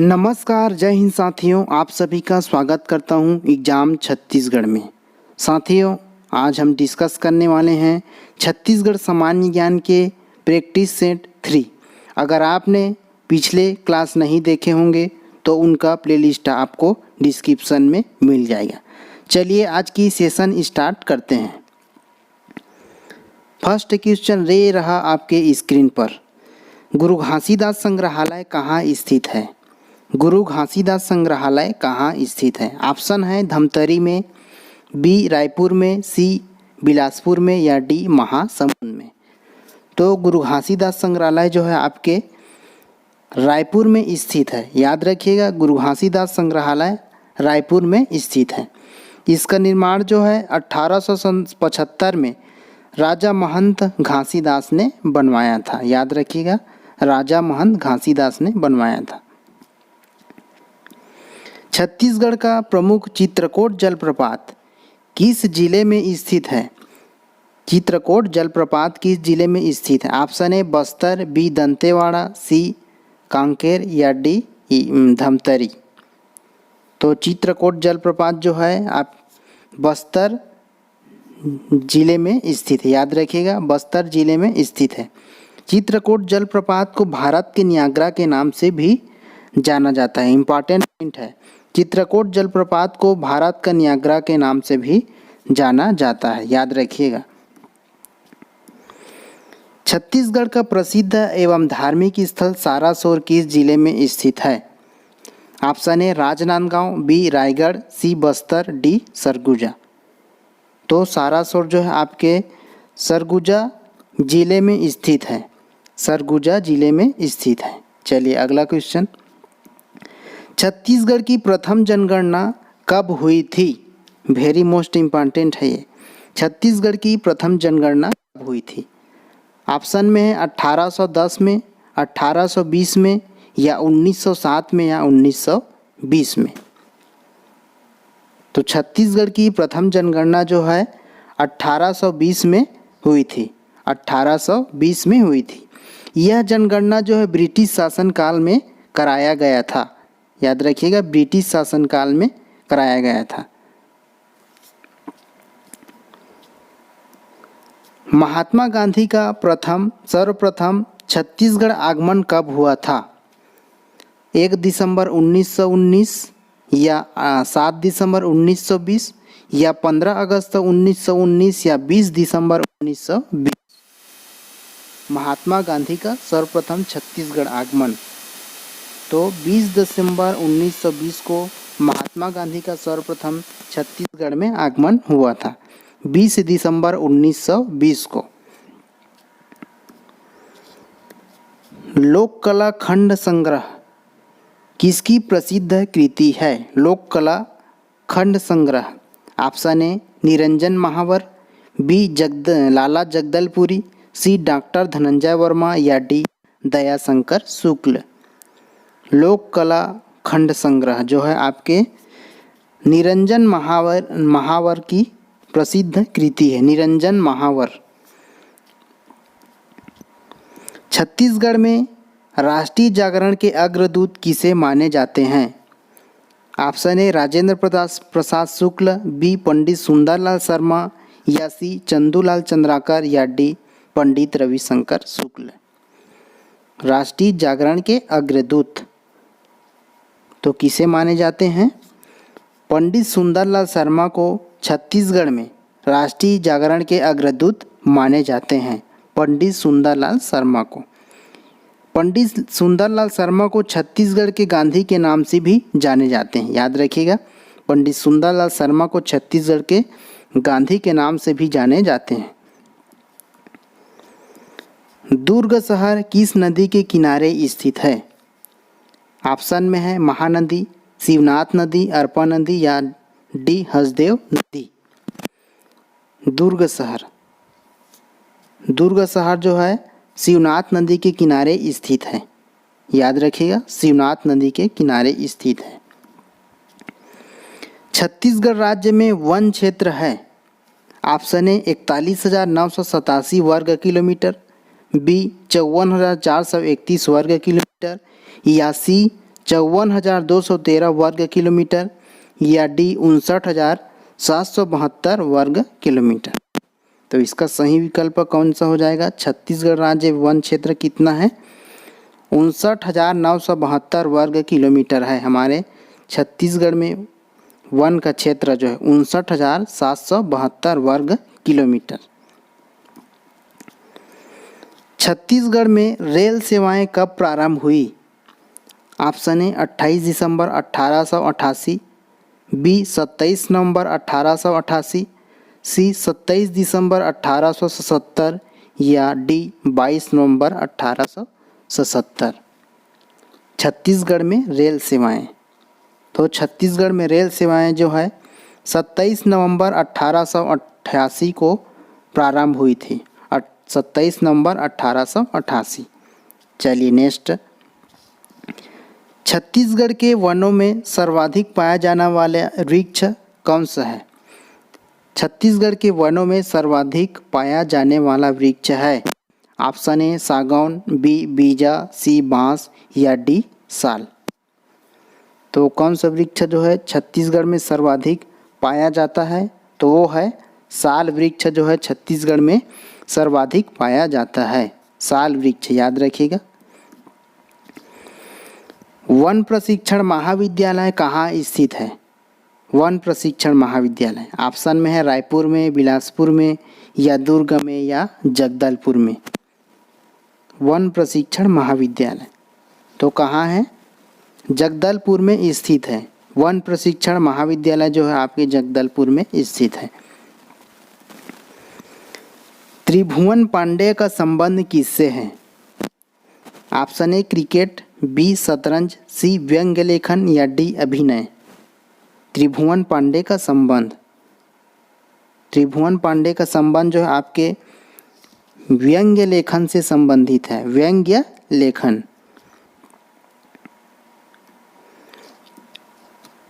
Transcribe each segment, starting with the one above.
नमस्कार, जय हिंद साथियों। आप सभी का स्वागत करता हूं एग्जाम छत्तीसगढ़ में। साथियों, आज हम डिस्कस करने वाले हैं छत्तीसगढ़ सामान्य ज्ञान के प्रैक्टिस सेट 3। अगर आपने पिछले क्लास नहीं देखे होंगे तो उनका प्लेलिस्ट आपको डिस्क्रिप्शन में मिल जाएगा। चलिए आज की सेशन स्टार्ट करते हैं। फर्स्ट क्वेश्चन रे रहा आपके स्क्रीन पर। गुरु घासीदास संग्रहालय कहाँ स्थित है? गुरु घासीदास संग्रहालय कहाँ स्थित है? ऑप्शन है धमतरी में, बी रायपुर में, सी बिलासपुर में या डी महासमुंद में। तो गुरु घासीदास संग्रहालय जो है आपके रायपुर में स्थित है। याद रखिएगा, गुरु घासीदास संग्रहालय रायपुर में स्थित है। इसका निर्माण जो है 1875 में राजा महंत घासीदास ने बनवाया था। याद रखिएगा, राजा महंत घासीदास ने बनवाया था। छत्तीसगढ़ का प्रमुख चित्रकोट जलप्रपात किस जिले में स्थित है? चित्रकोट जलप्रपात किस जिले में स्थित है? Option A Bastar, B Dantewada, C Kanker या डी धमतरी। तो चित्रकोट जलप्रपात जो है आप बस्तर जिले में स्थित है। याद रखिएगा, बस्तर जिले में स्थित है। चित्रकोट जलप्रपात को भारत के नियाग्रा के नाम से भी जाना जाता है। इम्पॉर्टेंट पॉइंट है, चित्रकोट जलप्रपात को भारत का नियाग्रा के नाम से भी जाना जाता है। याद रखिएगा। छत्तीसगढ़ का प्रसिद्ध एवं धार्मिक स्थल सारासोर किस जिले में स्थित है? Option A Rajnandgaon, B Raigarh, C Bastar, D Surguja. तो सारासोर जो है आपके सरगुजा जिले में स्थित है। सरगुजा जिले में स्थित है। चलिए अगला क्वेश्चन। छत्तीसगढ़ की प्रथम जनगणना कब हुई थी? वेरी मोस्ट इम्पॉर्टेंट है ये। छत्तीसगढ़ की प्रथम जनगणना कब हुई थी? ऑप्शन में है 1810 में, 1820 में या 1907 में या 1920 में। तो छत्तीसगढ़ की प्रथम जनगणना जो है 1820 में हुई थी। 1820 में हुई थी। यह जनगणना जो है ब्रिटिश शासनकाल में कराया गया था। याद रखिएगा, ब्रिटिश शासनकाल में कराया गया था। महात्मा गांधी का सर्वप्रथम छत्तीसगढ़ आगमन कब हुआ था? 1 दिसंबर 1919 या 7 दिसंबर 1920 या 15 अगस्त 1919 या 20 दिसंबर 1920। महात्मा गांधी का सर्वप्रथम छत्तीसगढ़ आगमन तो 20 दिसंबर 1920 को महात्मा गांधी का सर्वप्रथम छत्तीसगढ़ में आगमन हुआ था। 20 दिसंबर 1920 को। लोक कला खंड संग्रह किसकी प्रसिद्ध कृति है? लोक कला खंड संग्रह। Option A Niranjan Mahawar, B Lala Jagdalpuri, C doctor Dhananjay Verma या डी दयाशंकर शुक्ल। लोक कला खंड संग्रह जो है आपके निरंजन महावर की प्रसिद्ध कृति है। निरंजन महावर। छत्तीसगढ़ में राष्ट्रीय जागरण के अग्रदूत किसे माने जाते हैं? Option A Rajendra Prasad Shukla, B Pandit Sundarlal Sharma या सी चंदूलाल चंद्राकर या डी पंडित रविशंकर शुक्ल। राष्ट्रीय जागरण के अग्रदूत तो किसे माने जाते हैं? पंडित सुंदरलाल शर्मा को छत्तीसगढ़ में राष्ट्रीय जागरण के अग्रदूत माने जाते हैं। पंडित सुंदरलाल शर्मा को। पंडित सुंदरलाल शर्मा को छत्तीसगढ़ के गांधी के नाम से भी जाने जाते हैं। याद रखिएगा, पंडित सुंदरलाल शर्मा को छत्तीसगढ़ के गांधी के नाम से भी जाने जाते हैं। दुर्ग शहर किस नदी के किनारे स्थित है? ऑप्शन में है महानदी, शिवनाथ नदी, अरपा नदी या डी हसदेव नदी। दुर्ग शहर जो है शिवनाथ नदी के किनारे स्थित है। याद रखिएगा, शिवनाथ नदी के किनारे स्थित है। छत्तीसगढ़ राज्य में वन क्षेत्र है। ऑप्शन ए 41,987 वर्ग किलोमीटर, बी 54,431 वर्ग किलोमीटर या सी 54,213 वर्ग किलोमीटर या डी 59,772 वर्ग किलोमीटर। तो इसका सही विकल्प कौन सा हो जाएगा? छत्तीसगढ़ राज्य वन क्षेत्र कितना है? 59,972 वर्ग किलोमीटर है। हमारे छत्तीसगढ़ में वन का क्षेत्र जो है 59,772 वर्ग किलोमीटर। छत्तीसगढ़ में रेल सेवाएं कब प्रारंभ हुई? ऑप्शन ए 28 दिसंबर 1888, बी 27 नवंबर 1888, सी 27 दिसंबर 1877 या डी 22 नवंबर 1877। छत्तीसगढ़ में रेल सेवाएं, तो छत्तीसगढ़ में रेल सेवाएं जो है 27 नवंबर 1888 को प्रारंभ हुई थी। 27 नवंबर 1888। चलिए नेक्स्ट, छत्तीसगढ़ के वनों में सर्वाधिक पाया जाने वाला वृक्ष कौन सा है? छत्तीसगढ़ के वनों में सर्वाधिक पाया जाने वाला वृक्ष है। ऑप्शन ए सागौन, बी बीजा, सी बांस या डी साल। तो कौन सा वृक्ष जो है छत्तीसगढ़ में सर्वाधिक पाया जाता है? तो वो है साल वृक्ष जो है छत्तीसगढ़ में सर्वाधिक पाया जाता है। साल वृक्ष याद रखिएगा। वन प्रशिक्षण महाविद्यालय कहाँ स्थित है? वन प्रशिक्षण महाविद्यालय ऑप्शन में है रायपुर में, बिलासपुर में या दुर्ग में या जगदलपुर में। वन प्रशिक्षण महाविद्यालय तो कहाँ है? जगदलपुर में स्थित है। वन प्रशिक्षण महाविद्यालय जो है आपके जगदलपुर में स्थित है। त्रिभुवन पांडे का संबंध किससे है? ऑप्शन ए क्रिकेट, बी शतरंज, सी व्यंग्य लेखन या डी अभिनय। त्रिभुवन पांडे का संबंध, त्रिभुवन पांडे का संबंध जो है आपके व्यंग्य लेखन से संबंधित है। व्यंग्य लेखन।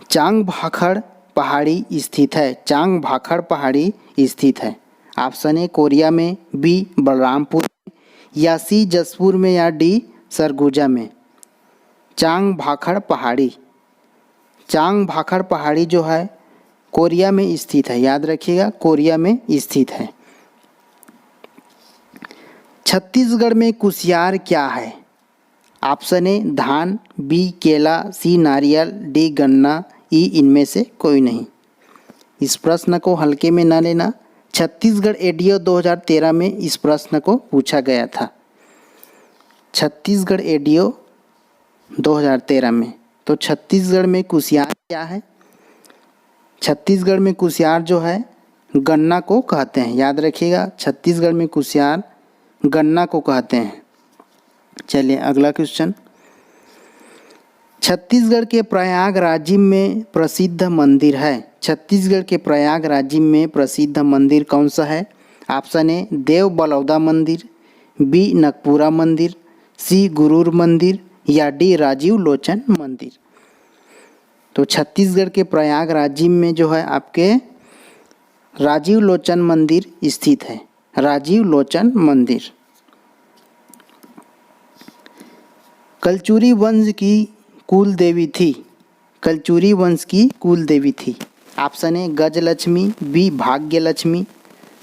चांग भाखड़ पहाड़ी स्थित है। चांग भाखड़ पहाड़ी स्थित है। ऑप्शन ए कोरिया में, बी बलरामपुर में या सी जसपुर में या डी सरगुजा में। चांग भाखड़ पहाड़ी, चांग भाखड़ पहाड़ी जो है कोरिया में स्थित है। याद रखिएगा कोरिया में स्थित है। छत्तीसगढ़ में कुसियार क्या है? ऑप्शन ए धान, बी केला, सी नारियल, डी गन्ना, ई इनमें से कोई नहीं। इस प्रश्न को हल्के में न लेना। छत्तीसगढ़ एडीओ 2013 में इस प्रश्न को पूछा गया था। छत्तीसगढ़ एडीओ 2013 में। तो छत्तीसगढ़ में कुसियार क्या है? छत्तीसगढ़ में कुसियार जो है गन्ना को कहते हैं। याद रखिएगा छत्तीसगढ़ में कुसियार गन्ना को कहते हैं। चलिए अगला क्वेश्चन। छत्तीसगढ़ के प्रयागराज में प्रसिद्ध मंदिर है। छत्तीसगढ़ के प्रयागराज में प्रसिद्ध मंदिर कौन सा है? ऑप्शन ए देव बलौदा मंदिर, बी नकपुरा मंदिर, सी गुरूर मंदिर या डी राजीव लोचन मंदिर। तो छत्तीसगढ़ के प्रयागराज में जो है आपके राजीव लोचन मंदिर स्थित है। राजीव लोचन मंदिर। कलचुरी वंश की कुल देवी थी। कलचुरी वंश की कुल देवी थी। Option A Gajalakshmi, B Bhagyalakshmi,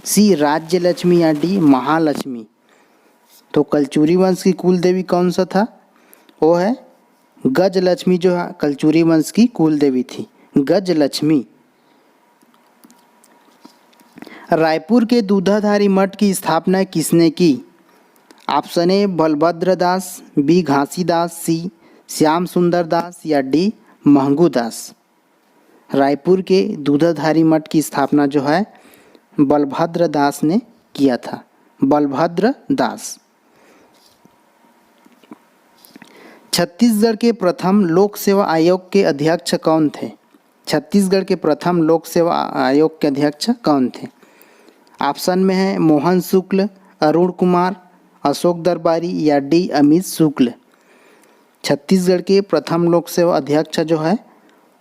C Rajyalakshmi या डी महालक्ष्मी। तो कलचुरी वंश की कुल देवी कौन सा था? वो है गजलक्ष्मी जो है कलचुरी वंश की कुल देवी थी। गजलक्ष्मी। रायपुर के दूधाधारी मठ की स्थापना किसने की? Option A Balbhadra Das, B Ghasidas, C Shyam Sundar Das या डी महंगू दास। रायपुर के दूधाधारी मठ की स्थापना जो है बलभद्र दास ने किया था। बलभद्र दास। छत्तीसगढ़ के प्रथम लोक सेवा आयोग के अध्यक्ष कौन थे? छत्तीसगढ़ के प्रथम लोक सेवा आयोग के अध्यक्ष कौन थे? ऑप्शन में है मोहन शुक्ल, अरुण कुमार, अशोक दरबारी या डी अमित शुक्ल। छत्तीसगढ़ के प्रथम लोक सेवा अध्यक्ष जो है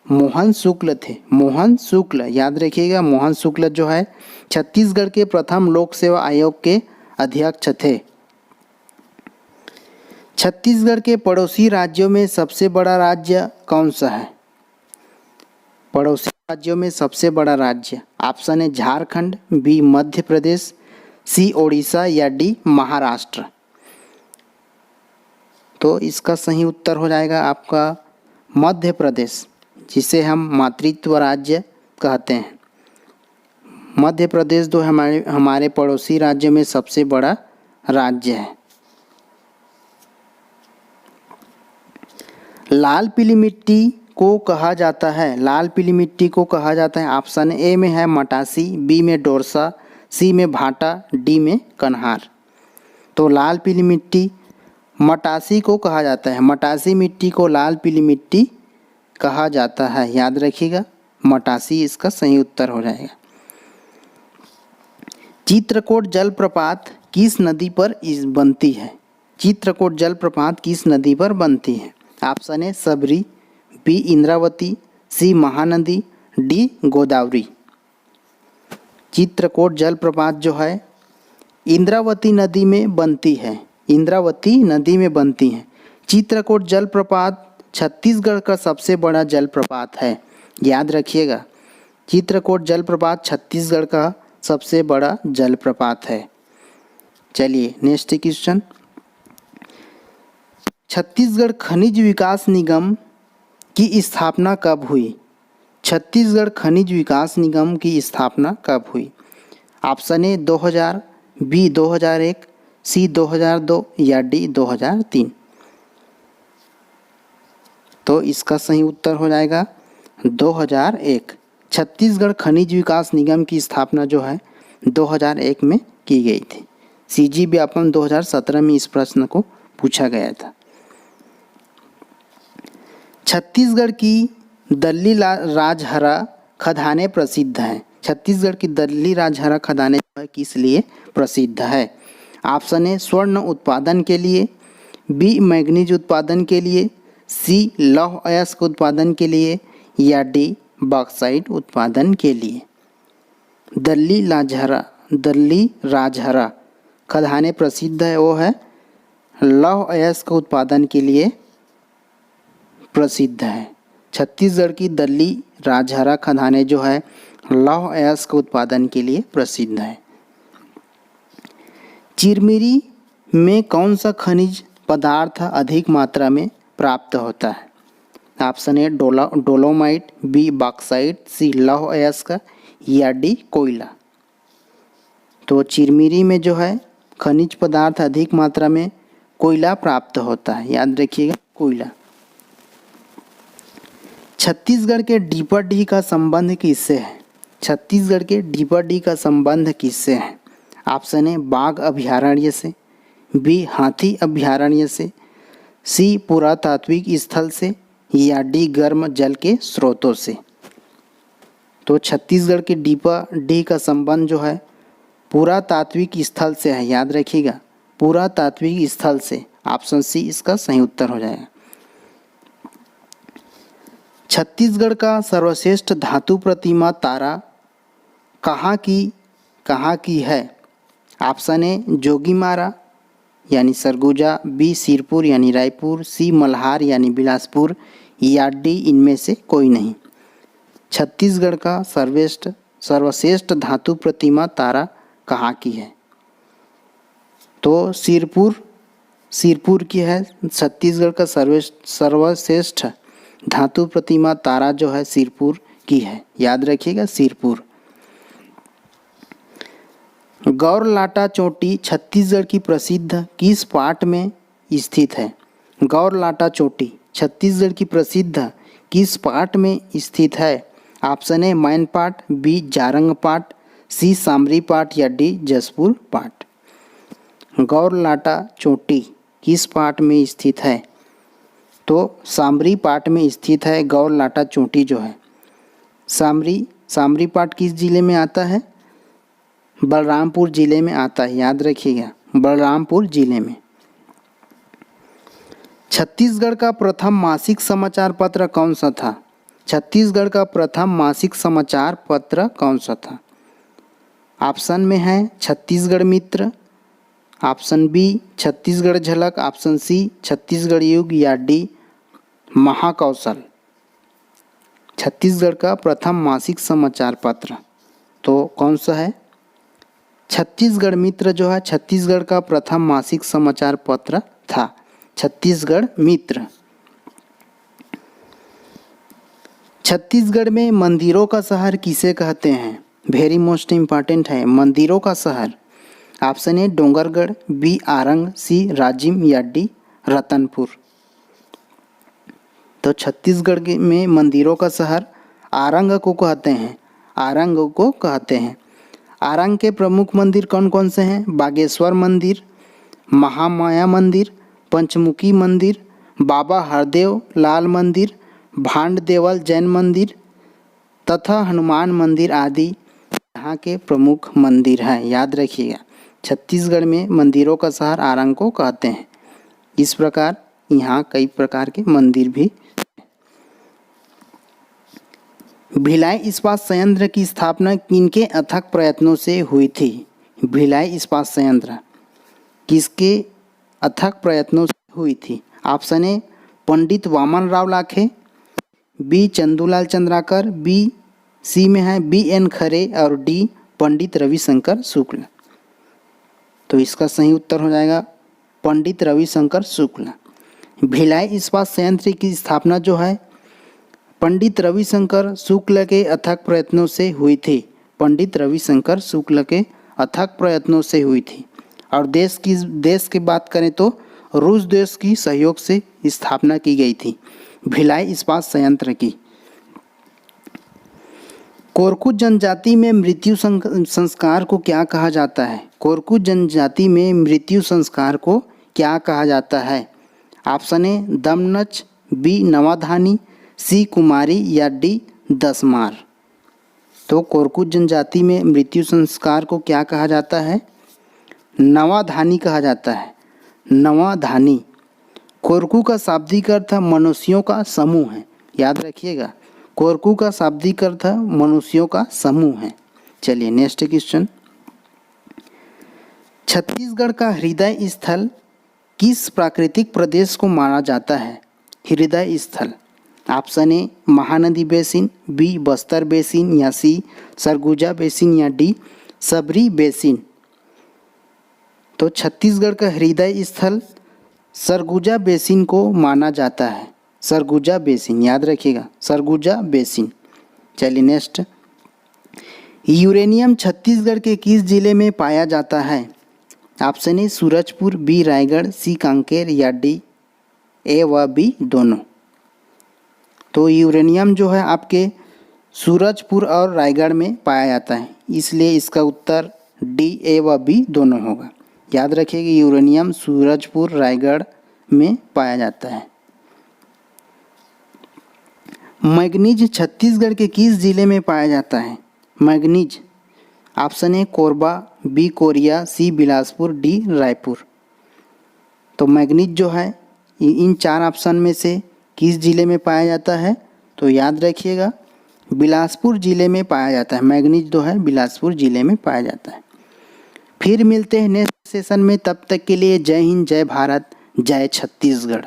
मोहन शुक्ल थे। मोहन शुक्ल याद रखिएगा। मोहन शुक्ल जो है छत्तीसगढ़ के प्रथम लोक सेवा आयोग के अध्यक्ष थे। छत्तीसगढ़ के पड़ोसी राज्यों में सबसे बड़ा राज्य कौन सा है? पड़ोसी राज्यों में सबसे बड़ा राज्य, ऑप्शन है झारखंड, बी मध्य प्रदेश, सी ओडिशा या डी महाराष्ट्र। तो इसका सही उत्तर हो जाएगा आपका मध्य प्रदेश, जिसे हम मातृत्व राज्य कहते हैं। मध्य प्रदेश जो हमारे पड़ोसी राज्य में सबसे बड़ा राज्य है। लाल पीली मिट्टी को कहा जाता है, लाल पीली मिट्टी को कहा जाता है, ऑप्शन ए में है मटासी, बी में डोरसा, सी में भाटा, डी में कन्हार। तो लाल पीली मिट्टी मटासी को कहा जाता है, मटासी मिट्टी को लाल पीली मिट्टी कहा जाता है, याद रखिएगा, मटासी इसका सही उत्तर हो जाएगा। चित्रकोट जलप्रपात किस नदी पर बनती है? चित्रकोट जलप्रपात किस नदी पर बनती है? ऑप्शन है सबरी, बी इंद्रावती, सी महानदी, डी गोदावरी। चित्रकोट जलप्रपात जो है इंद्रावती नदी में बनती है, इंद्रावती नदी में बनती है। चित्रकोट जलप्रपात छत्तीसगढ़ का सबसे बड़ा जलप्रपात है, याद रखिएगा, चित्रकोट जलप्रपात छत्तीसगढ़ का सबसे बड़ा जलप्रपात है। चलिए नेक्स्ट क्वेश्चन, छत्तीसगढ़ खनिज विकास निगम की स्थापना कब हुई? छत्तीसगढ़ खनिज विकास निगम की स्थापना कब हुई? ऑप्शन ए 2000, बी 2001, सी 2002 या डी 2003। तो इसका सही उत्तर हो जाएगा 2001। छत्तीसगढ़ खनिज विकास निगम की स्थापना जो है 2001 में की गई थी। सीजी व्यापम 2017 में इस प्रश्न को पूछा गया था। छत्तीसगढ़ की दल्ली राजहरा खदानें प्रसिद्ध हैं। छत्तीसगढ़ की दल्ली राजहरा खदानें जो है किस लिए प्रसिद्ध है? ऑप्शन ए स्वर्ण उत्पादन के लिए, बी मैग्नीज उत्पादन के लिए, सी लौह अयस्क उत्पादन के लिए या डी बॉक्साइट उत्पादन के लिए। दल्ली राजहरा खदानें प्रसिद्ध है, वो है लौह अयस्क उत्पादन के लिए प्रसिद्ध है। छत्तीसगढ़ की दल्ली राजहरा खदानें जो है लौह अयस्क उत्पादन के लिए प्रसिद्ध है। चिरमिरी में कौन सा खनिज पदार्थ अधिक मात्रा में प्राप्त होता है? Option A dolomite, B bauxite, C लौह अयस्क या डी कोयला। तो चिरमिरी में जो है खनिज पदार्थ अधिक मात्रा में कोयला प्राप्त होता है, याद रखिएगा कोयला। छत्तीसगढ़ के डीपरडीह का संबंध किससे है? छत्तीसगढ़ के डीपरडीह का संबंध किससे है? ऑप्शन ए बाघ अभयारण्य से, बी हाथी अभयारण्य से, सी पुरातात्विक स्थल से या डी गर्म जल के स्रोतों से। तो छत्तीसगढ़ के डीपरडीह का संबंध जो है पुरातात्विक स्थल से है, याद रखिएगा पुरातात्विक स्थल से। ऑप्शन सी इसका सही उत्तर हो जाएगा। छत्तीसगढ़ का सर्वश्रेष्ठ धातु प्रतिमा तारा कहाँ की है? ऑप्शन ए जोगीमारा यानी सरगुजा, बी सिरपुर यानी रायपुर, सी मल्हार यानी बिलासपुर या डी इनमें से कोई नहीं। छत्तीसगढ़ का सर्वश्रेष्ठ धातु प्रतिमा तारा कहाँ की है? तो सिरपुर की है। छत्तीसगढ़ का सर्वश्रेष्ठ धातु प्रतिमा तारा जो है सिरपुर की है, याद रखिएगा सिरपुर। गौरलाटा चोटी छत्तीसगढ़ की प्रसिद्ध किस पाट में स्थित है? गौरलाटा चोटी छत्तीसगढ़ की प्रसिद्ध किस पाट में स्थित है? ऑप्शन ए मैन पाट, बी जारंग पाट, सी सामरी पाट या डी जसपुर पाट। गौरलाटा चोटी किस पाट में स्थित है? तो सामरी पाट में स्थित है गौरलाटा चोटी जो है। सामरी पाट किस जिले में आता है? बलरामपुर जिले में आता है, याद रखिएगा बलरामपुर जिले में। छत्तीसगढ़ का प्रथम मासिक समाचार पत्र कौन सा था? छत्तीसगढ़ का प्रथम मासिक समाचार पत्र कौन सा था? ऑप्शन में है छत्तीसगढ़ मित्र, ऑप्शन बी छत्तीसगढ़ झलक, ऑप्शन सी छत्तीसगढ़ युग या डी महाकौशल। छत्तीसगढ़ का प्रथम मासिक समाचार पत्र तो कौन सा है? छत्तीसगढ़ मित्र जो है छत्तीसगढ़ का प्रथम मासिक समाचार पत्र था, छत्तीसगढ़ मित्र। छत्तीसगढ़ में मंदिरों का शहर किसे कहते हैं? वेरी मोस्ट इम्पॉर्टेंट है, मंदिरों का शहर। Option A Dongargarh, B Arang, C Rajim या डी रतनपुर। तो छत्तीसगढ़ में मंदिरों का शहर आरंग को कहते हैं, आरंग को कहते हैं। आरंग के प्रमुख मंदिर कौन कौन से हैं? बागेश्वर मंदिर, महामाया मंदिर, पंचमुखी मंदिर, बाबा हरदेव लाल मंदिर, भांड देवल जैन मंदिर तथा हनुमान मंदिर आदि यहाँ के प्रमुख मंदिर हैं। याद रखिएगा, छत्तीसगढ़ में मंदिरों का शहर आरंग को कहते हैं। इस प्रकार यहाँ कई प्रकार के मंदिर भी। भिलाई इस्पात संयंत्र की स्थापना किनके अथक प्रयत्नों से हुई थी? भिलाई इस्पात संयंत्र किसके अथक प्रयत्नों से हुई थी? Option A Pandit Vaman Rao Lakhe, B Chandulal Chandrakar, B C में है बी एन खरे और डी पंडित रविशंकर शुक्ल। तो इसका सही उत्तर हो जाएगा पंडित रविशंकर शुक्ल। भिलाई इस्पात संयंत्र की स्थापना जो है पंडित रविशंकर शुक्ल के अथक प्रयत्नों से हुई थी, पंडित रविशंकर शुक्ल के अथक प्रयत्नों से हुई थी। और देश की बात करें तो रूस देश की सहयोग से स्थापना की गई थी भिलाई इस्पात संयंत्र की। कोरकू जनजाति में मृत्यु संस्कार को क्या कहा जाता है? कोरकू जनजाति में मृत्यु संस्कार को क्या कहा जाता है? ऑप्शन ए दमनच, बी नवाधानी, सी कुमारी या डी दसमार। तो कोरकू जनजाति में मृत्यु संस्कार को क्या कहा जाता है? नवाधानी कहा जाता है, नवाधानी। कोरकू का शाब्दिक अर्थ मनुष्यों का समूह है। याद रखिएगा, कोरकू का शाब्दिक अर्थ मनुष्यों का समूह है। चलिए नेक्स्ट क्वेश्चन। छत्तीसगढ़ का हृदय स्थल किस प्राकृतिक प्रदेश को माना जाता है? हृदय स्थल। Option A Mahanadi basin, B Bastar basin या सी सरगुजा बेसिन या डी सबरी बेसिन। तो छत्तीसगढ़ का हृदय स्थल सरगुजा बेसिन को माना जाता है, सरगुजा बेसिन। याद रखिएगा, सरगुजा बेसिन। चलिए नेक्स्ट। यूरेनियम छत्तीसगढ़ के किस जिले में पाया जाता है? Option A Surajpur, B Raigarh, C Kanker या डी ए व बी दोनों। तो यूरेनियम जो है आपके सूरजपुर और रायगढ़ में पाया जाता है, इसलिए इसका उत्तर डी ए व बी दोनों होगा। याद रखिएगा, यूरेनियम सूरजपुर रायगढ़ में पाया जाता है। मैग्नीज छत्तीसगढ़ के किस जिले में पाया जाता है? Manganese. Option A Korba, B Koriya, C Bilaspur, D Raipur. तो मैग्नीज जो है इन चार ऑप्शन में से किस जिले में पाया जाता है? तो याद रखिएगा, बिलासपुर जिले में पाया जाता है। मैग्नीज जो है बिलासपुर जिले में पाया जाता है। फिर मिलते हैं नेक्स्ट सेशन में, तब तक के लिए जय हिंद, जय भारत, जय छत्तीसगढ़।